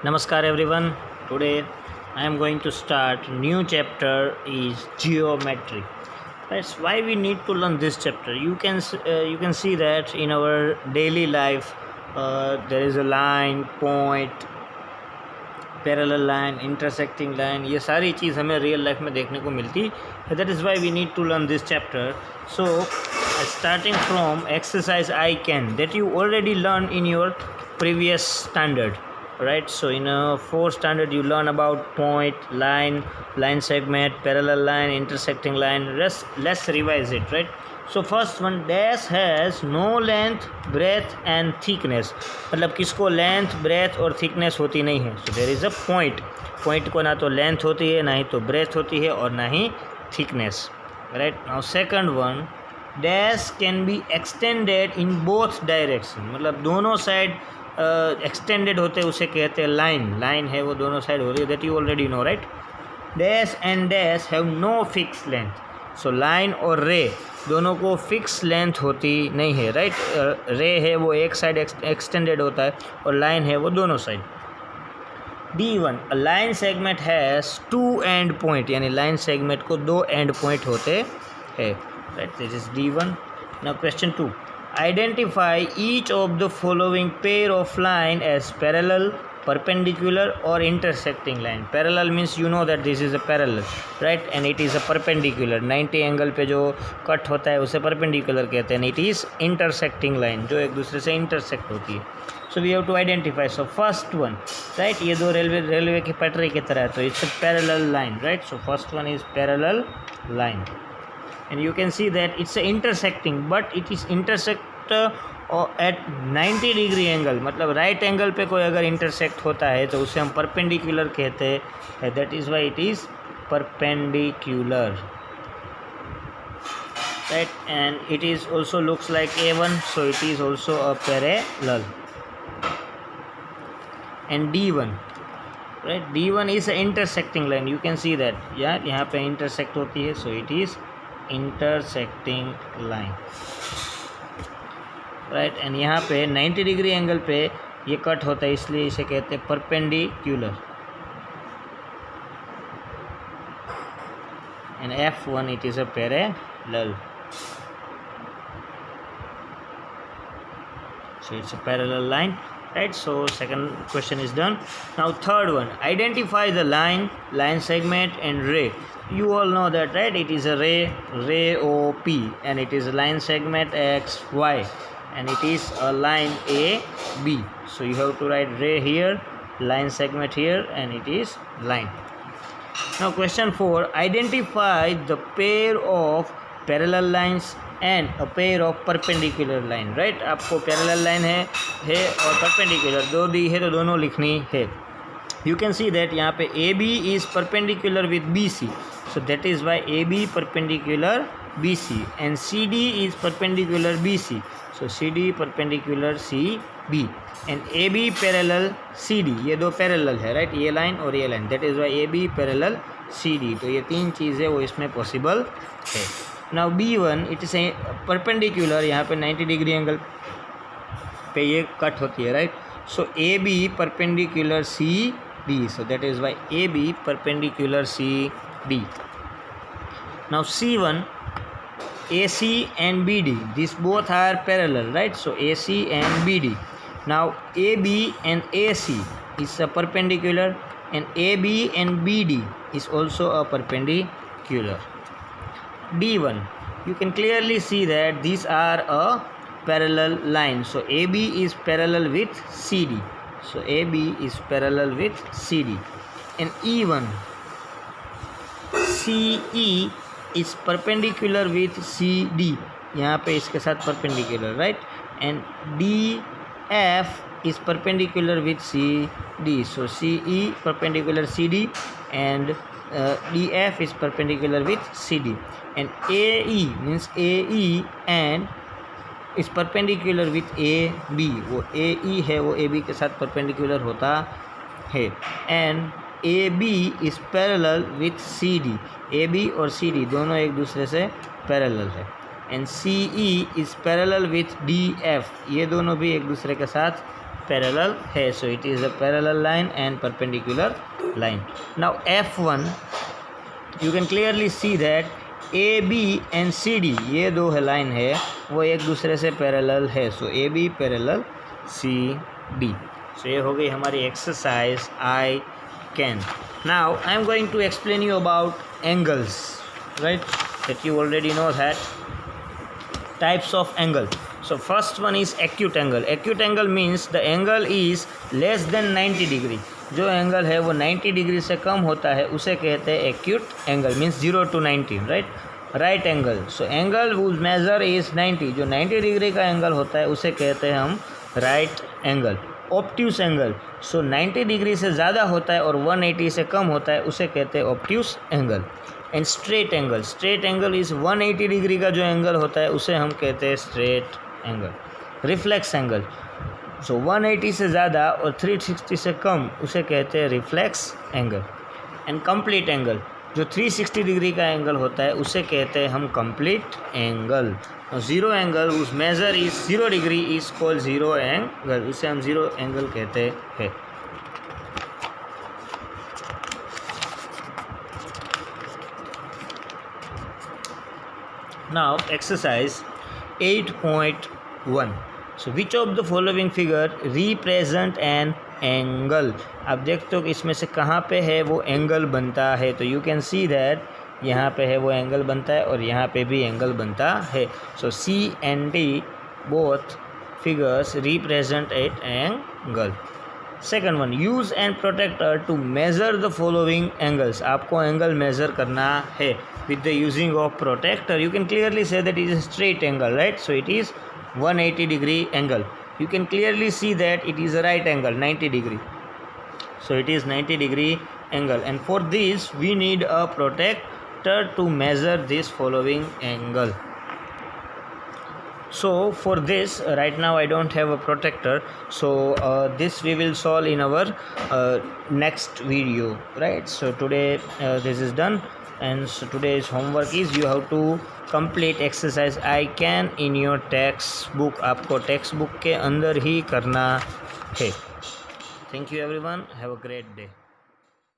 Namaskar everyone. Today I am going to start new chapter is geometry. That's why we need to learn this chapter. You can see that in our daily life there is a line, point, parallel line, intersecting line. ये सारी चीज़ हमें real life में देखने को मिलती है. That is why we need to learn this chapter. So starting from exercise I can that you already learned in your previous standard. Right, so in a 4th standard you learn about point, line segment, parallel line, intersecting line. Let's revise it. Right, so first one, dash has no length, breadth and thickness. मतलब किसको length, breath और thickness होती नहीं है. So there is a point को ना तो length होती है, ना ही तो ब्रेथ होती है और ना ही thickness. Right, now second one, dash can be extended in both direction. मतलब दोनों साइड एक्सटेंडेड होते हैं उसे कहते हैं लाइन है, वो दोनों साइड हो रही है. That you already know. Right, dash and dash have no fix length. So line और रे दोनों को फिक्स लेंथ होती नहीं है. राइट, रे है वो एक साइड एक्सटेंडेड होता है और लाइन है वो दोनों side. D1, a line segment has 2 and point, यानी लाइन सेगमेंट को 2 एंड पॉइंट होते हैं. Right, this is D1. Now question 2, identify each of the following pair of line as parallel, perpendicular or intersecting line. Parallel means you know that this is a parallel, right, and it is a perpendicular. 90 angle पे जो cut होता है उसे perpendicular कहते हैं. It is intersecting line, जो एक दूसरे से intersect होती है. So we have to identify. So first one, right, ये दो रेलवे की पटरी की तरह है, तो it's a parallel line. Right, so first one is parallel line. And you can see that it's a intersecting, but it is intersect at 90 degree angle. मतलब right angle पे कोई अगर इंटरसेक्ट होता है तो उसे हम परपेंडिकुलर कहते हैं. That is why it is perpendicular. Right, and it is also looks like A1, so it is also a parallel. And D1, right, D1 is a intersecting line. You can see that, yeah, यहाँ पे intersect होती है, so it is intersecting line. Right, and यहाँ पे 90 degree angle पे ये cut होता है, इसलिए इसे कहते हैं perpendicular. And F1 it is a parallel. So it's a parallel line. Right, so second question is done. Now third one, identify the line segment and ray. You all know that, right? It is a ray OP, and it is a line segment XY, and it is a line AB. So you have to write ray here, line segment here, and it is line. Now question 4, identify the pair of parallel lines and a pair of perpendicular line. Right, आपको parallel line है और perpendicular दो दी है तो दोनों लिखनी है. You can see that यहाँ पे AB is perpendicular with BC, so that is why AB perpendicular BC, and CD is perpendicular BC, so CD perpendicular CB, and AB parallel CD. ये दो पैरेलल है. राइट, ये line और ये line, that is why AB parallel CD. तो ये तीन चीज़ें वो इसमें पॉसिबल है. Now B1, it is a perpendicular, यहाँ पे 90 डिग्री एंगल पे ये कट होती है. Right, so AB perpendicular CD, so that is why AB perpendicular CD. Now C1, AC and BD, this both are parallel. Right, so AC and BD. Now AB and AC is a perpendicular, and AB and BD is also a perpendicular. D1, you can clearly see that these are a parallel line. So AB is parallel with CD. So AB is parallel with CD. And E1, CE is perpendicular with CD. यहाँ पे इसके साथ perpendicular, right? And DF is perpendicular with CD. So CE perpendicular CD, and DF is perpendicular with CD. And AE means AE and is perpendicular with AB. वो AE है वो AB के साथ perpendicular होता है. And AB is parallel with CD. AB और CD दोनों एक दूसरे से parallel है. And CE is parallel with DF. ये दोनों भी एक दूसरे के साथ पैरेलल है, सो it is a parallel line and perpendicular line. Now F1 you can clearly see that AB and CD ये दो लाइन है वो एक दूसरे से पैरेलल है, so AB parallel CD. So ये हो गई हमारी exercise I can. Now I am going to explain you about angles, right, that you already know that types of angle. So first one is acute angle. Acute angle means the angle is less than 90 degree. जो angle है वो 90 degree से कम होता है उसे कहते हैं acute angle, means 0 to 90, right. Right angle, so angle whose measure is 90, जो 90 डिग्री का एंगल होता है उसे कहते हैं हम राइट एंगल. ऑब्ट्यूस एंगल, सो 90 डिग्री से ज़्यादा होता है और 180 से कम होता है उसे कहते हैं obtuse angle. And straight angle, straight angle is 180 degree का जो एंगल होता है उसे हम कहते हैं स्ट्रेट एंगल. रिफ्लेक्स एंगल, सो 180 से ज़्यादा और 360 से कम उसे कहते हैं reflex angle. And complete angle, जो 360 डिग्री का एंगल होता है उसे कहते हैं हम कंप्लीट एंगल. ज़ीरो एंगल उस measure is 0 degree is called zero angle, इसे हम ज़ीरो एंगल कहते हैं. Now exercise 8.1. So which of the following figure represent an angle? आप देखते हो कि इसमें से कहाँ पे है वो एंगल बनता है, तो यू कैन सी दैट यहाँ पे है वो एंगल बनता है और यहाँ पे भी एंगल बनता है. So C and D both figures represent an angle. Second one, use and protractor to measure the following angles. आपको एंगल मेज़र करना है with the using of protractor. You can clearly see that is a straight angle, right, so it is 180 degree angle. You can clearly see that it is a right angle 90 degree, so it is 90 degree angle, and for this we need a protector to measure this following angle. So for this right now I don't have a protector, so this we will solve in our next video, right. So today this is done, and so today's homework is you have to complete exercise I can in your textbook. आपको text book के अंदर ही करना है. Thank you everyone, have a great day.